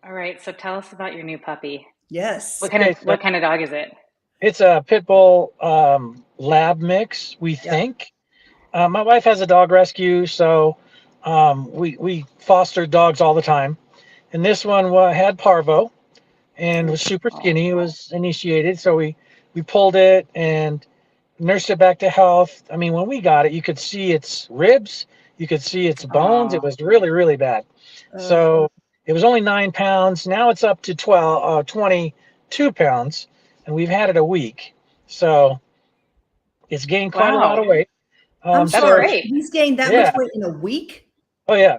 All right, so tell us about your new puppy. Yes. What kind of Okay, so what kind of dog is it? it's a pit bull lab mix, we Yep. think. My wife has a dog rescue, so we foster dogs all the time. And this one had parvo and was super Oh, skinny. It was initiated, so we pulled it and nursed it back to health. I mean, when we got it, you could see its ribs, you could see its bones. It oh, was really, really bad. Uh, So it was only 9 pounds. Now it's up to 22 pounds, and we've had it a week. So it's gained quite a lot wow, of weight. I'm that's So sorry. great. He's gained that much yeah, weight in a week? oh yeah,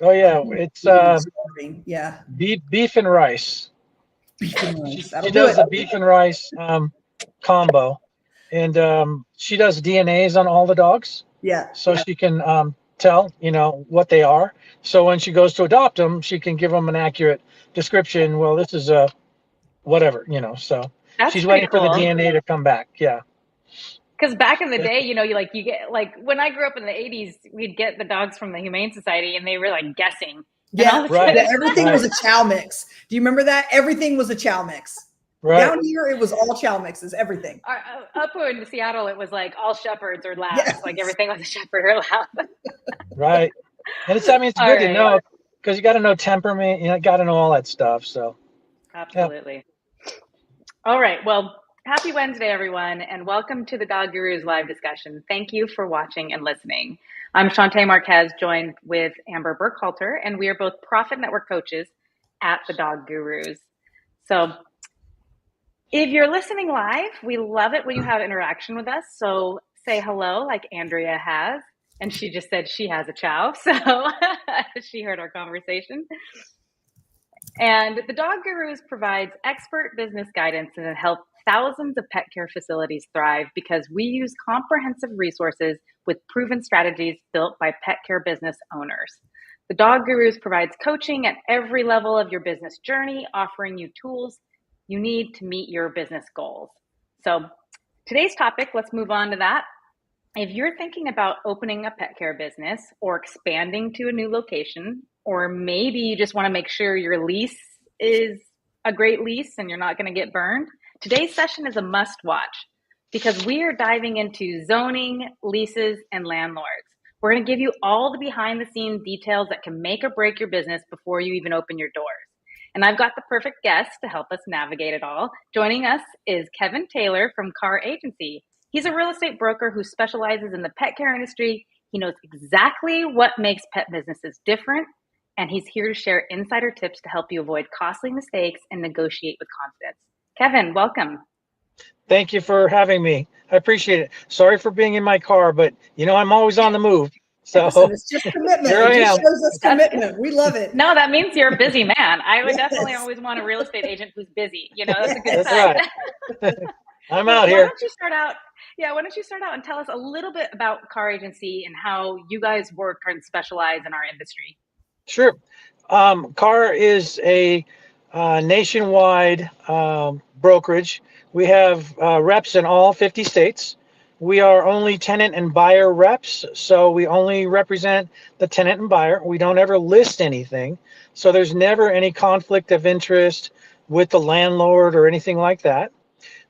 oh yeah. I'm It's really starving. Yeah. beef and rice. Beef and She rice. she That'll do does it. the beef and rice combo, and she does DNAs on all the dogs, Yeah. so she can tell what they are. So when she goes to adopt them, she can give them an accurate description. Well, this is a whatever. So That's she's pretty waiting for the cool. DNA to come back. Yeah. Because back in the day, you get like when I grew up in the '80s, we'd get the dogs from the Humane Society, and they were like guessing, and all Yeah. of a Right. Yeah. sudden, Everything was Right. a chow mix. Do you remember that? Everything was a chow mix. Right. Down here, it was all chow mixes, everything. up in Seattle, it was like all shepherds or labs, like Yes. everything was a shepherd or lab. Right. And I mean, it's All good to right, know because you got to know temperament. Got to know all that stuff. So yeah. absolutely. All right. Well, happy Wednesday, everyone, and welcome to the Dog Gurus live discussion. Thank you for watching and listening. I'm Shantae Marquez, joined with Amber Burkhalter, and we are both profit network coaches at the Dog Gurus. So if you're listening live, we love it when you have interaction with us. So say hello like Andrea has. And she just said she has a chow. So she heard our conversation. And the Dog Gurus provides expert business guidance and help thousands of pet care facilities thrive because we use comprehensive resources with proven strategies built by pet care business owners. The Dog Gurus provides coaching at every level of your business journey, offering you tools you need to meet your business goals. So today's topic, let's move on to that. If you're thinking about opening a pet care business or expanding to a new location, or maybe you just want to make sure your lease is a great lease and you're not going to get burned, today's session is a must watch because we are diving into zoning, leases, and landlords. We're going to give you all the behind the scenes details that can make or break your business before you even open your doors. And I've got the perfect guest to help us navigate it all. Joining us is Kevin Taylor from Carr Agency. He's a real estate broker who specializes in the pet care industry. He knows exactly what makes pet businesses different, and he's here to share insider tips to help you avoid costly mistakes and negotiate with confidence. Kevin, welcome. Thank you for having me. I appreciate it. Sorry for being in my car, but I'm always on the move. Listen, So it's just commitment. here It I just am. shows us That's commitment. We love it. no, that means you're a busy man. I would definitely Yes. always want a real estate agent who's busy. That's a good Yes. That's sign. right. I'm Well, out why here. don't you start out? Yeah, why don't you start out and tell us a little bit about Carr Agency and how you guys work and specialize in our industry? Sure. Carr is a nationwide brokerage. We have reps in all 50 states. We are only tenant and buyer reps, so we only represent the tenant and buyer. We don't ever list anything, so there's never any conflict of interest with the landlord or anything like that.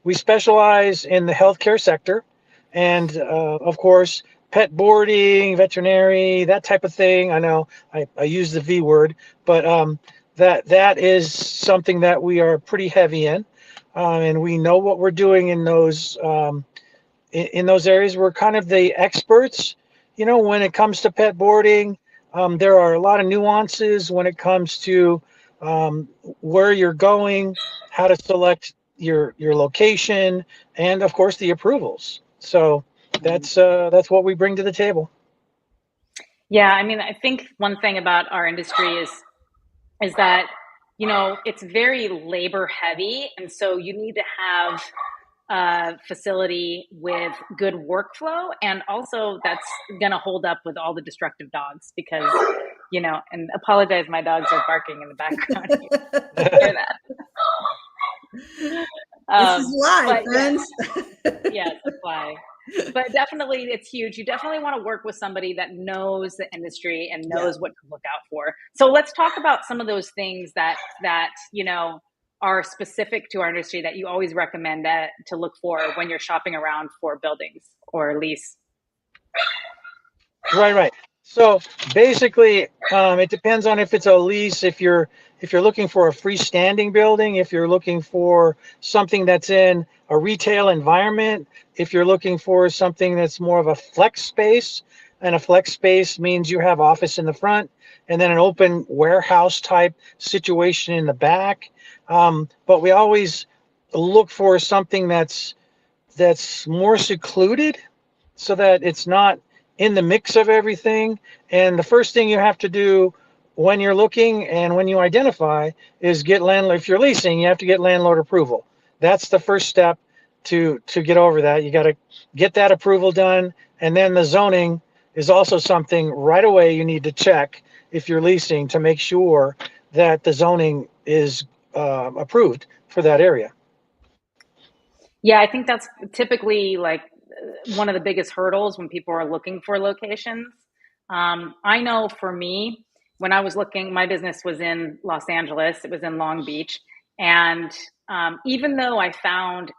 We specialize in the healthcare sector and, of course, pet boarding, veterinary, that type of thing. I know I use the V word, but that is something that we are pretty heavy in, and we know what we're doing in those areas. We're kind of the experts, when it comes to pet boarding. There are a lot of nuances when it comes to where you're going, how to select your location, and of course the approvals. So that's what we bring to the table. Yeah, I mean, I think one thing about our industry is that it's very labor heavy, and so you need to have a facility with good workflow, and also that's going to hold up with all the destructive dogs because and apologize, my dogs are barking in the background. You can hear that. This is live, But friends. yeah, supply. But definitely it's huge. You definitely want to work with somebody that knows the industry and knows what to look out for. So let's talk about some of those things that are specific to our industry that you always recommend to look for when you're shopping around for buildings or lease. Right. So basically, it depends on if it's a lease, if you're looking for a freestanding building, if you're looking for something that's in a retail environment, if you're looking for something that's more of a flex space, and a flex space means you have office in the front and then an open warehouse type situation in the back. But we always look for something that's more secluded so that it's not in the mix of everything. And the first thing you have to do when you're looking and when you identify is get landlord. If you're leasing, you have to get landlord approval. That's the first step to get over that. You got to get that approval done. And then the zoning is also something right away you need to check if you're leasing to make sure that the zoning is approved for that area. Yeah, I think that's typically like one of the biggest hurdles when people are looking for locations. I know for me, when I was looking, my business was in Los Angeles, it was in Long Beach. And even though I found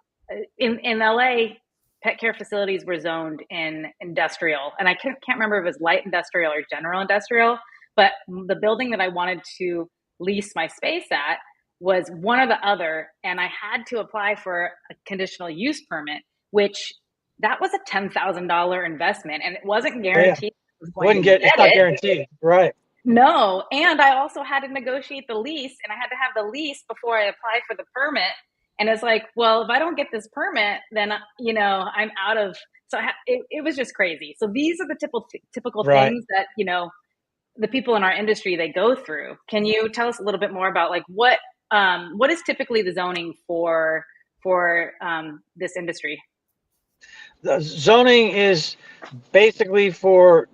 in LA, pet care facilities were zoned in industrial. And I can't remember if it was light industrial or general industrial, but the building that I wanted to lease my space at was one or the other. And I had to apply for a conditional use permit, which that was a $10,000 investment and it wasn't guaranteed I was going to get It's not it. guaranteed, right? No. And I also had to negotiate the lease and I had to have the lease before I applied for the permit. And it's like, well, if I don't get this permit, then, I'm out of, so it was just crazy. So these are the typical Right. things that, the people in our industry, they go through. Can you tell us a little bit more about like what is typically the zoning for this industry? The zoning is basically for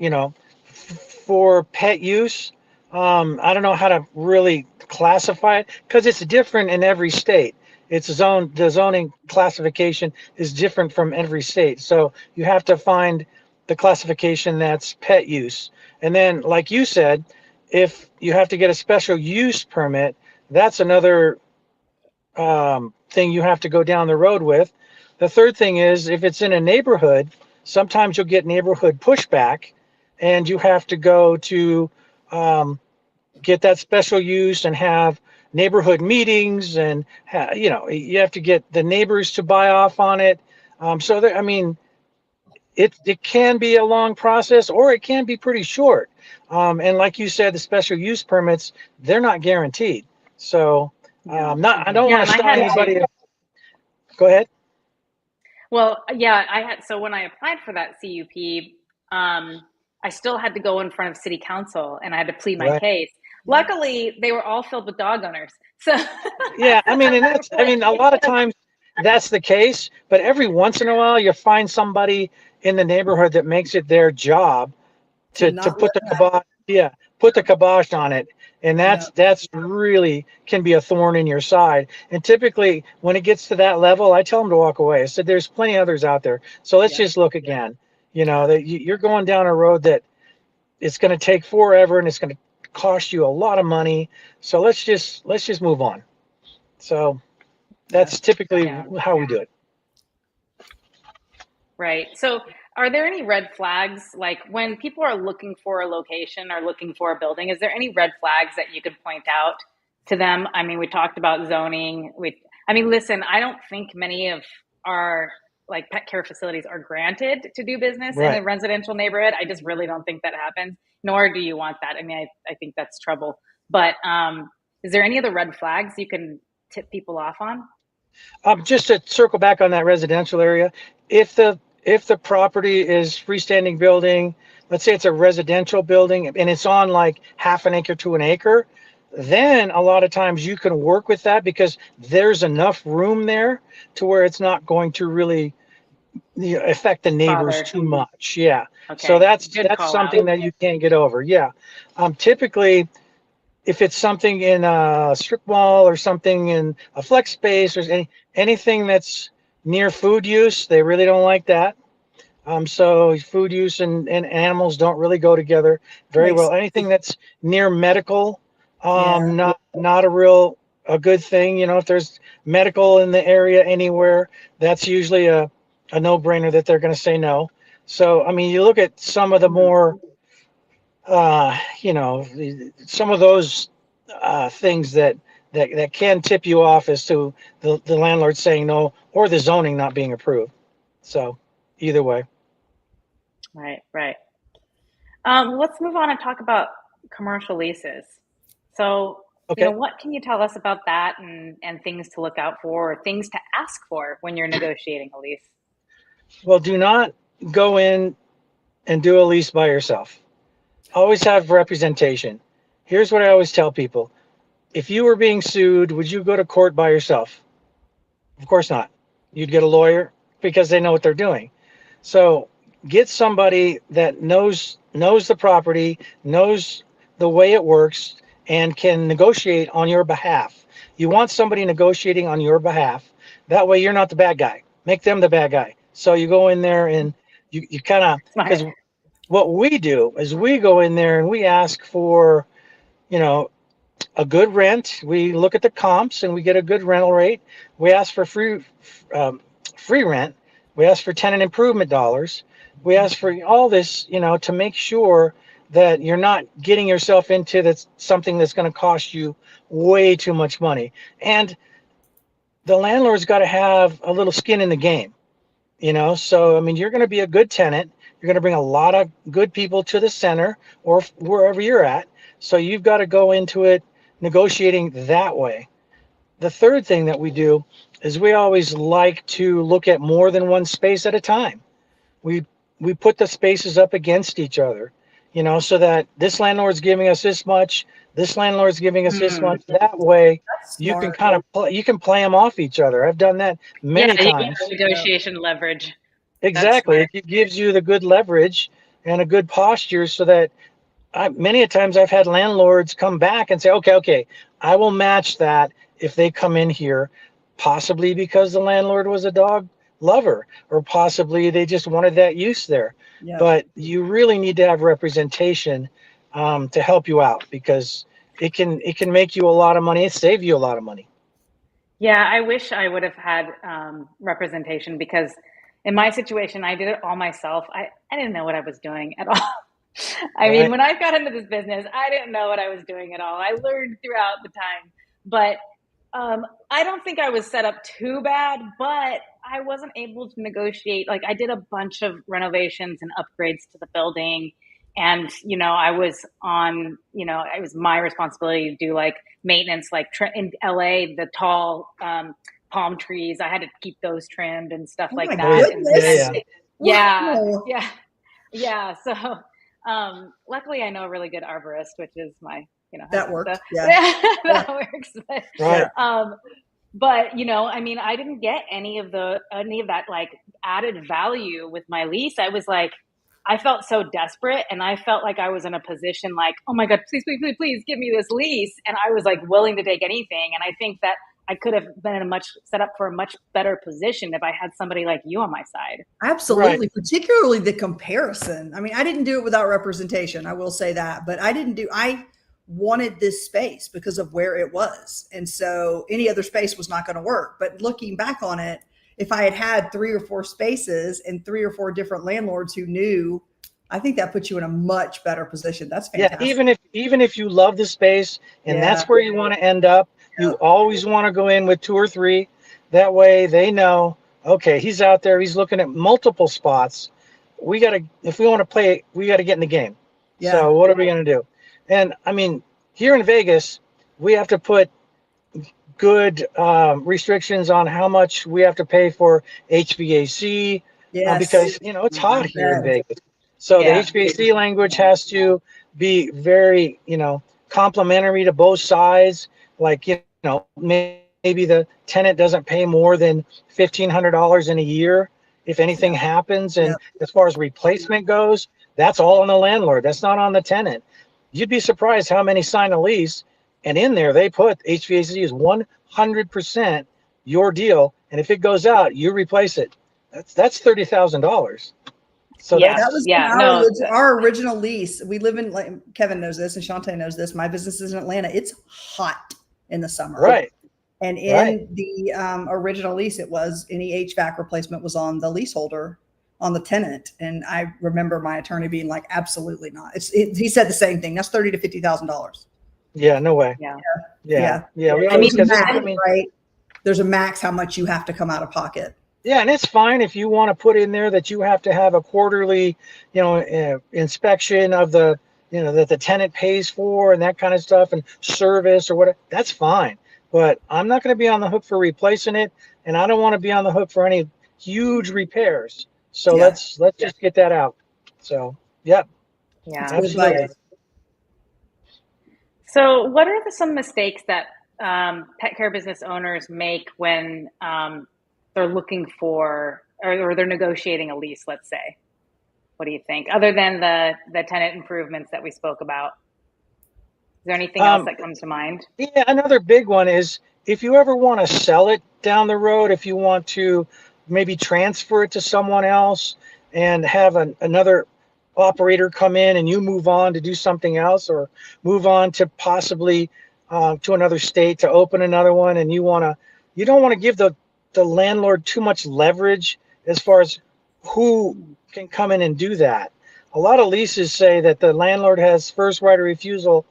pet use. I don't know how to really classify it because it's different in every state. The zoning classification is different from every state. So you have to find the classification that's pet use. And then, like you said, if you have to get a special use permit, that's another thing you have to go down the road with. The third thing is if it's in a neighborhood, sometimes you'll get neighborhood pushback and you have to go to get that special use and have neighborhood meetings and you have to get the neighbors to buy off on it. It can be a long process or it can be pretty short. And like you said, the special use permits, they're not guaranteed. So I don't want to stop anybody. Go ahead. Well, yeah, so when I applied for that CUP, I still had to go in front of city council and I had to plead my Right. case. Luckily, they were all filled with dog owners. So Yeah, a lot of times that's the case, but every once in a while you find somebody in the neighborhood that makes it their job to put the kibosh on it. And that's really can be a thorn in your side. And typically when it gets to that level, I tell them to walk away. I said, there's plenty of others out there. So let's just look again. That you're going down a road that it's going to take forever and it's going to cost you a lot of money. So let's just move on. So that's typically how we do it. Right. So are there any red flags, like when people are looking for a location or looking for a building, is there any red flags that you could point out to them? I mean, we talked about zoning. Listen, I don't think many of our like pet care facilities are granted to do business in a residential neighborhood. I just really don't think that happens, nor do you want that. I mean, I think that's trouble. But is there any other red flags you can tip people off on? Just to circle back on that residential area, if the property is freestanding building, let's say it's a residential building and it's on like half an acre to an acre, then a lot of times you can work with that because there's enough room there to where it's not going to really affect the neighbors too much. Yeah. Okay. So that's something that you can't get over. Yeah. Typically, if it's something in a strip mall or something in a flex space or anything that's near food use, they really don't like that. So food use and animals don't really go together very Makes well. Anything that's near medical, yeah. not a good thing. You know, if there's medical in the area anywhere, that's usually a no-brainer that they're going to say no. So I mean, you look at some of the more some of those things that can tip you off as to the landlord saying no or the zoning not being approved. So either way. Right, right. Let's move on and talk about commercial leases. So, Okay. what can you tell us about that and things to look out for or things to ask for when you're negotiating a lease? Well, do not go in and do a lease by yourself. Always have representation. Here's what I always tell people. If you were being sued, would you go to court by yourself? Of course not. You'd get a lawyer because they know what they're doing. So get somebody that knows the property, knows the way it works, and can negotiate on your behalf. You want somebody negotiating on your behalf. That way you're not the bad guy. Make them the bad guy. So you go in there and you kind of, Smart. because what we do is we go in there and we ask for, you know, a good rent. We look at the comps and we get a good rental rate. We ask for um, free rent. We ask for tenant improvement dollars. We ask for all this, to make sure that you're not getting yourself into something that's going to cost you way too much money. And the landlord's got to have a little skin in the game. So I mean, you're going to be a good tenant. You're going to bring a lot of good people to the center or wherever you're at. So you've got to go into it negotiating that way. The third thing that we do is we always like to look at more than one space at a time. We put the spaces up against each other, so that this landlord's giving us this much, this landlord's giving us this much. That way That's you can smart. kind of you can play them off each other. I've done that Yeah, many you get times. negotiation leverage. That's Exactly. smart. It gives you the good leverage and a good posture so that many a times I've had landlords come back and say, okay, I will match that if they come in here, possibly because the landlord was a dog lover, or possibly they just wanted that use there. Yeah. But you really need to have representation to help you out, because it can make you a lot of money. It save you a lot of money. Yeah, I wish I would have had representation because in my situation, I did it all myself. I didn't know what I was doing at all. I mean, Right. when I got into this business, I didn't know what I was doing at all. I learned throughout the time, but I don't think I was set up too bad, but I wasn't able to negotiate. Like, I did a bunch of renovations and upgrades to the building. And, I was it was my responsibility to do like maintenance, like in LA, the tall palm trees. I had to keep those trimmed and stuff Oh like my Oh yeah. that. Yeah, goodness. yeah. Yeah, Wow. yeah, yeah. So, luckily, I know a really good arborist, which is my, That husband. So worked. Yeah. Yeah. that works. Right. Yeah. But I mean, I didn't get any of that like added value with my lease. I was like, I felt so desperate, and I felt like I was in a position like, oh my God, please, please, please, please give me this lease. And I was like willing to take anything. And I think that I could have been set up for a much better position if I had somebody like you on my side. Right. Absolutely. Particularly the comparison. I mean, I didn't do it without representation. I will say that, but I wanted this space because of where it was. And so any other space was not going to work. But looking back on it, if I had had 3 or 4 spaces and 3 or 4 different landlords who knew, I think that puts you in a much better position. That's Yeah, fantastic. even if you love the space and Yeah. that's where you want to end up, you always want to go in with 2 or 3. That way they know, okay, he's out there, he's looking at multiple spots. If we want to play, we got to get in the game. Yeah. So what are we going to do? And I mean, here in Vegas, we have to put good restrictions on how much we have to pay for HVAC, Yes. because it's hot here in Yeah. Vegas. So the Yeah. HVAC language has to be very, complimentary to both sides. Like, maybe the tenant doesn't pay more than $1,500 in a year if anything happens. Yeah. And as far as replacement goes, that's all on the landlord. That's not on the tenant. You'd be surprised how many sign a lease, and in there they put HVAC is 100% your deal, and if it goes out, you replace it. That's $30,000. So Yeah. That that's was in Yeah. No. our original lease. We live in, like Kevin knows this and Shantae knows this. My business is in Atlanta. It's hot in the summer. right, And right. in the original lease, it was any HVAC replacement was on the leaseholder, on the tenant. And I remember my attorney being like, absolutely not. He said the same thing. That's $30,000 to $50,000. Yeah, no way. Yeah. Yeah. We I mean, always, because Right? There's a max how much you have to come out of pocket. yeah, and it's fine if you want to put in there that you have to have a quarterly, inspection of the, that the tenant pays for and that kind of stuff and service or whatever. That's fine. But I'm not going to be on the hook for replacing it, and I don't want to be on the hook for any huge repairs. So Yeah. let's just get that out. So, yeah, Yeah. Good absolutely. advice. So, what are some mistakes that pet care business owners make when they're looking for or they're negotiating a lease, let's say? What do you think? Other than the tenant improvements that we spoke about, is there anything else Um, that comes to mind? Yeah, another big one is if you ever want to sell it down the road, if you want to maybe transfer it to someone else and have another operator come in and you move on to do something else or move on to possibly to another state to open another one, and you don't want to give the landlord too much leverage as far as who can come in and do that. A lot of leases say that the landlord has first right of refusal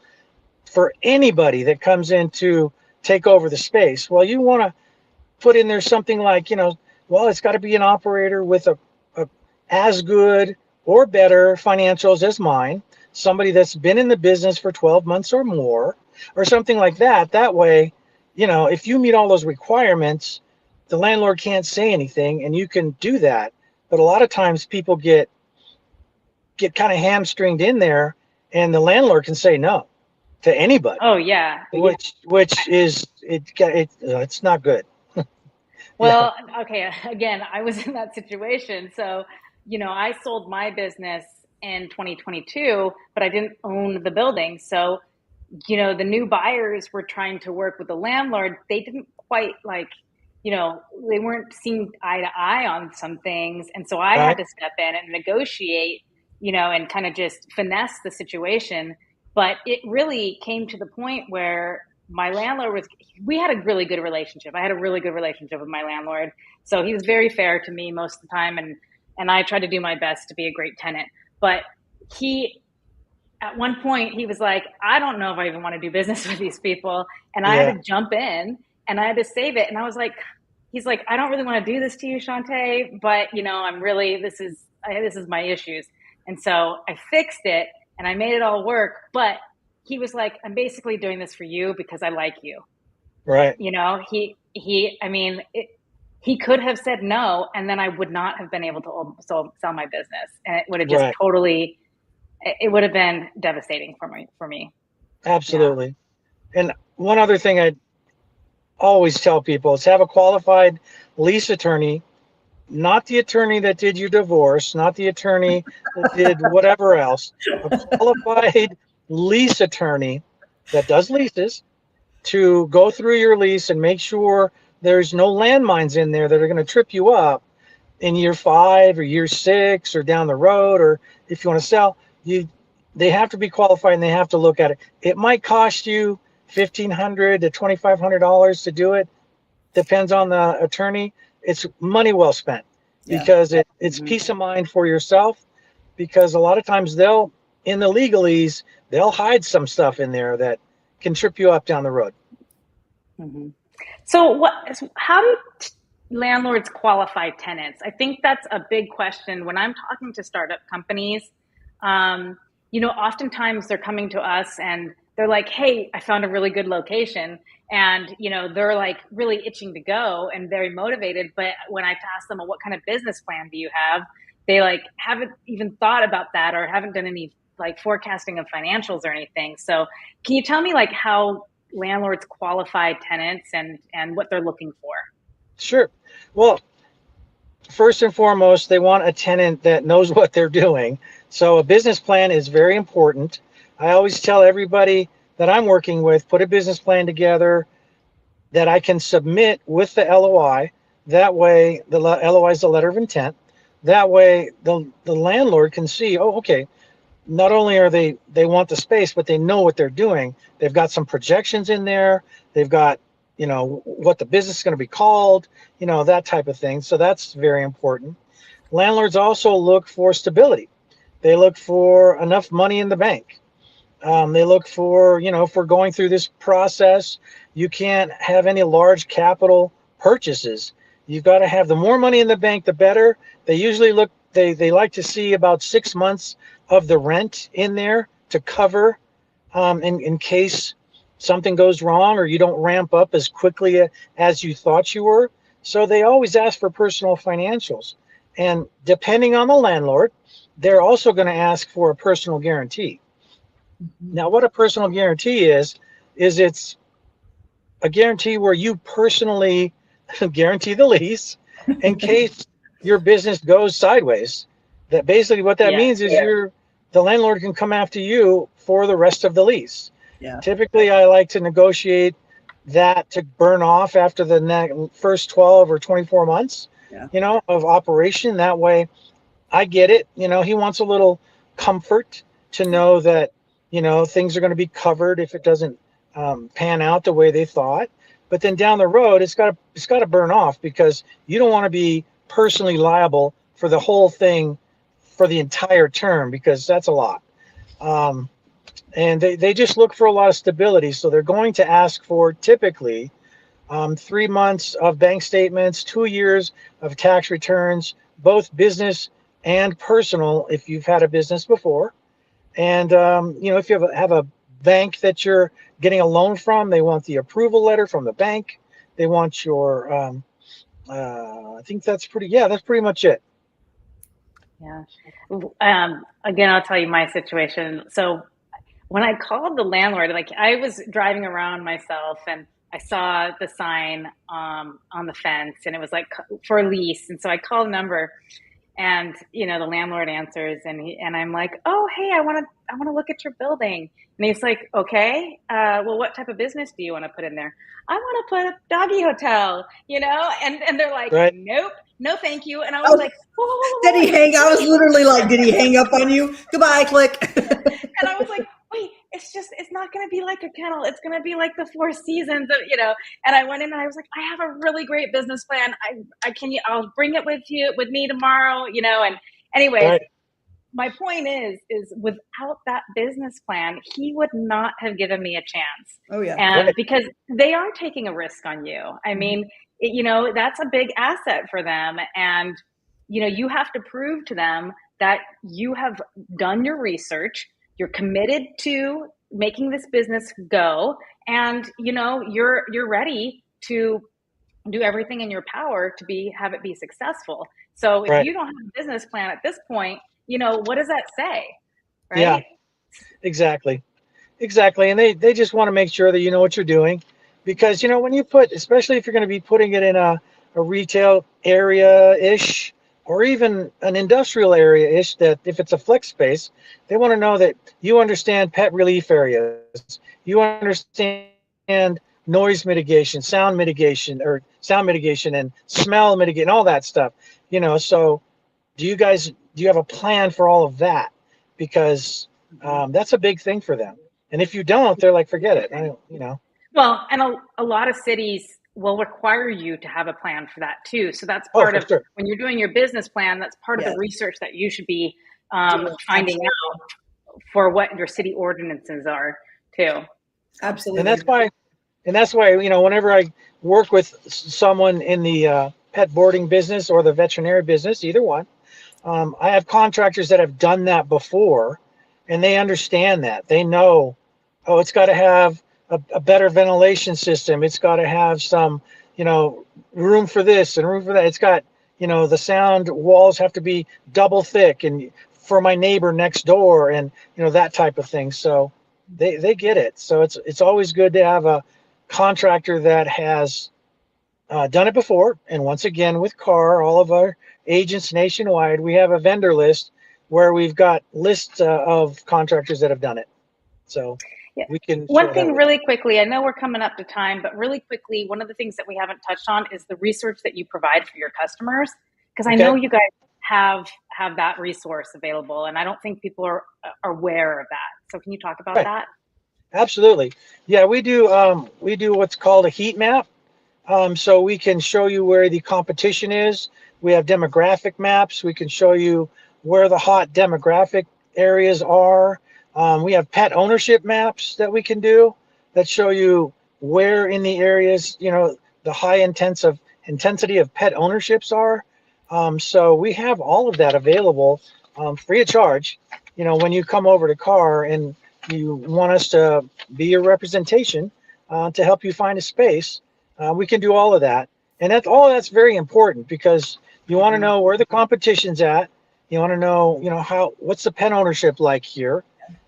for anybody that comes in to take over the space. Well, you want to put in there something like, well, it's got to be an operator with a as good or better financials as mine, somebody that's been in the business for 12 months or more, or something like that. That way, if you meet all those requirements, the landlord can't say anything and you can do that. But a lot of times people get kind of hamstringed in there and the landlord can say no to anybody, Oh yeah. which is it's not good. Yeah, Well, okay. Again, I was in that situation. So, I sold my business in 2022, but I didn't own the building. So, the new buyers were trying to work with the landlord. They didn't quite they weren't seeing eye to eye on some things. And so I had right, to step in and negotiate, and kind of just finesse the situation. But it really came to the point where my landlord we had a really good relationship. I had a really good relationship with my landlord. So he was very fair to me most of the time. And I tried to do my best to be a great tenant. But he, at one point, he was like, I don't know if I even want to do business with these people. And I had yeah, to jump in and I had to save it. And I was like, he's like, I don't really want to do this to you, Shantae, but I'm really, this is my issues. And so I fixed it and I made it all work. But he was like, I'm basically doing this for you because I like you. right, I mean, he could have said no, and then I would not have been able to sell my business. And it would have just right, it would have been devastating for me. Yeah. absolutely. And one other thing I always tell people is have a qualified lease attorney, not the attorney that did your divorce, not the attorney that did whatever else, a qualified lease attorney that does leases to go through your lease and make sure there's no landmines in there that are going to trip you up in year 5 or year 6 or down the road, or if you want to sell. They have to be qualified and they have to look at it. It might cost you $1,500 to $2,500 to do it, depends on the attorney. It's money well spent Yeah. because it's Mm-hmm. peace of mind for yourself, because a lot of times in the legalese they'll hide some stuff in there that can trip you up down the road. Mm-hmm. So how do landlords qualify tenants? I think that's a big question when I'm talking to startup companies. Oftentimes they're coming to us and they're like, hey, I found a really good location. And, they're like really itching to go and very motivated. But when I ask them, well, what kind of business plan do you have? They like haven't even thought about that or haven't done any like forecasting of financials or anything. So can you tell me like how landlords qualify tenants and what they're looking for? Sure. Well, first and foremost, they want a tenant that knows what they're doing. So a business plan is very important. I always tell everybody that I'm working with, put a business plan together that I can submit with the LOI. That way, the LOI is the letter of intent. That way, the landlord can see, oh, okay, not only are they want the space, but they know what they're doing. They've got some projections in there. They've got, what the business is going to be called, that type of thing. So that's very important. Landlords also look for stability. They look for enough money in the bank. They look for, if we're going through this process, you can't have any large capital purchases. You've got to have the more money in the bank, the better. They usually they like to see about 6 months of the rent in there to cover in case something goes wrong or you don't ramp up as quickly as you thought you were. So they always ask for personal financials. And depending on the landlord, they're also going to ask for a personal guarantee. Now, what a personal guarantee is it's a guarantee where you personally guarantee the lease in case your business goes sideways. That basically what that means is the landlord can come after you for the rest of the lease. Yeah. Typically, I like to negotiate that to burn off after the first 12 or 24 months, of operation. That way, I get it. He wants a little comfort to know that, things are going to be covered if it doesn't pan out the way they thought. But then down the road, it's got to burn off because you don't want to be personally liable for the whole thing for the entire term, because that's a lot. And they just look for a lot of stability. So they're going to ask for typically 3 months of bank statements, 2 years of tax returns, both business and personal if you've had a business before. And, if you have a bank that you're getting a loan from, they want the approval letter from the bank. They want your, I think that's pretty much it. Yeah. Again, I'll tell you my situation. So when I called the landlord, like I was driving around myself and I saw the sign on the fence and it was like for a lease. And so I called the number and, the landlord answers and I'm like, oh, hey, I want to look at your building. And he's like, okay, well, what type of business do you want to put in there? I want to put a doggy hotel, and they're like, right. Nope, no, thank you. And I was like, whoa. Did he hang? I was literally like, did he hang up on you? Goodbye, click. And I was like, wait, it's not going to be like a kennel. It's going to be like the Four Seasons, And I went in and I was like, I have a really great business plan. I'll bring it with me tomorrow, And anyways, right. My point is without that business plan, he would not have given me a chance. Oh yeah. And Right. because they are taking a risk on you. I mean, that's a big asset for them. And, you have to prove to them that you have done your research, you're committed to making this business go, and, you're ready to do everything in your power to have it be successful. So if Right. you don't have a business plan at this point, what does that say? Right? Yeah, exactly. And they just want to make sure that you know what you're doing, because, when you especially if you're going to be putting it in a retail area-ish or even an industrial area-ish, that if it's a flex space, they want to know that you understand pet relief areas. You understand noise mitigation, sound mitigation, and smell mitigation, all that stuff. So do you have a plan for all of that? Because that's a big thing for them. And if you don't, they're like, forget it. Well, and a lot of cities will require you to have a plan for that too. So that's part of sure. When you're doing your business plan, that's part of the research that you should be finding out for what your city ordinances are too. Absolutely. And that's why, whenever I work with someone in the pet boarding business or the veterinary business, either one, I have contractors that have done that before, and they understand that. They know, it's got to have a better ventilation system. It's got to have some, room for this and room for that. It's got, the sound walls have to be double thick and for my neighbor next door and, that type of thing. So they get it. So it's always good to have a contractor that has done it before. And once again, with Carr, all of our agents nationwide, we have a vendor list where we've got lists of contractors that have done it. So we can. One thing really quickly, I know we're coming up to time, but really quickly, one of the things that we haven't touched on is the research that you provide for your customers. Because I know you guys have that resource available, and I don't think people are aware of that. So can you talk about Right. that? Absolutely. Yeah, we do what's called a heat map. So we can show you where the competition is. We have demographic maps. We can show you where the hot demographic areas are. We have pet ownership maps that we can do that show you where in the areas, the high intensity of pet ownerships are. So we have all of that available free of charge. When you come over to Carr and you want us to be your representation to help you find a space, we can do all of that. And that's very important because you want to know where the competition's at. You want to know, what's the pet ownership like here?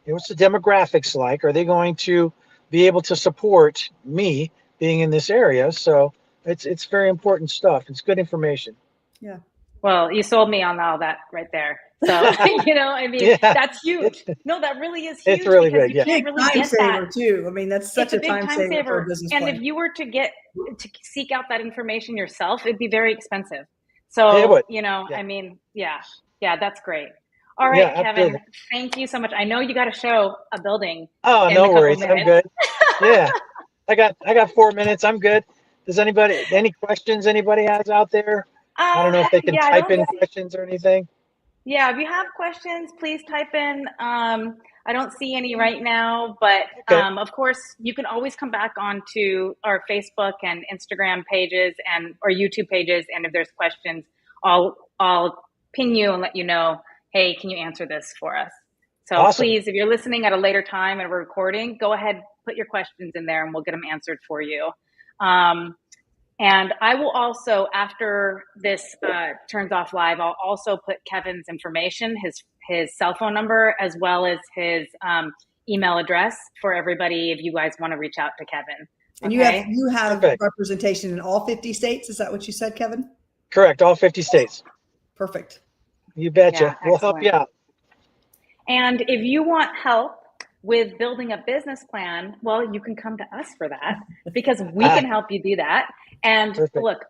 What's the demographics like? Are they going to be able to support me being in this area? So it's very important stuff. It's good information. Yeah. Well, you sold me on all that right there. So, I mean, Yeah, that's huge. No, that really is it's huge really because good. you Yeah. can't Big really time get that. saver too. I mean, that's such It's a a big time time saver for a saver. business And plan. if you were to seek out that information yourself, it'd be very expensive. It So, would. I Yeah. mean, yeah, that's great. All Yeah, right, Kevin, absolutely. thank you so much. I know you got to show a building Oh, in a no couple worries. I'm minutes. good. Yeah. I got 4 minutes. I'm good. Does any questions anybody has out there? I don't know if they can Yeah, I type don't in see. questions or anything. Yeah, if you have questions, please type in. I don't see any right now, but Okay. of course, you can always come back onto our Facebook and Instagram pages or YouTube pages, and if there's questions, I'll ping you and let you know. Hey, can you answer this for us? So Awesome. please, if you're listening at a later time and we're recording, go ahead, put your questions in there, and we'll get them answered for you. And I will also, after this turns off live, I'll also put Kevin's information, his cell phone number, as well as his email address for everybody if you guys want to reach out to Kevin. And Okay. you have Perfect. representation in all 50 states. Is that what you said, Kevin? Correct. All 50 states. Perfect. You betcha. Yeah, We'll help you excellent. out. And if you want help with building a business plan, well, you can come to us for that because we can help you do that. And Perfect. look,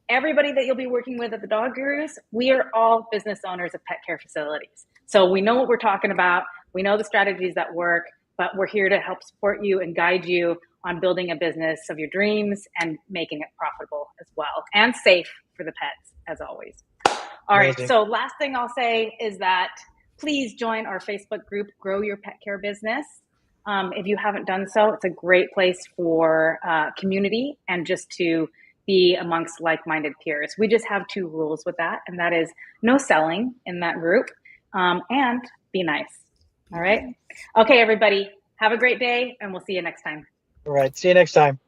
everybody that you'll be working with at the Dog Gurus, we are all business owners of pet care facilities. So we know what we're talking about. We know the strategies that work, but we're here to help support you and guide you on building a business of your dreams and making it profitable as well and safe for the pets, as always. All right. Amazing. So last thing I'll say is that please join our Facebook group, Grow Your Pet Care Business. If you haven't done so, it's a great place for community and just to be amongst like-minded peers. We just have 2 rules with that, and that is no selling in that group and be nice. All right. Okay, everybody. Have a great day, and we'll see you next time. All right. See you next time.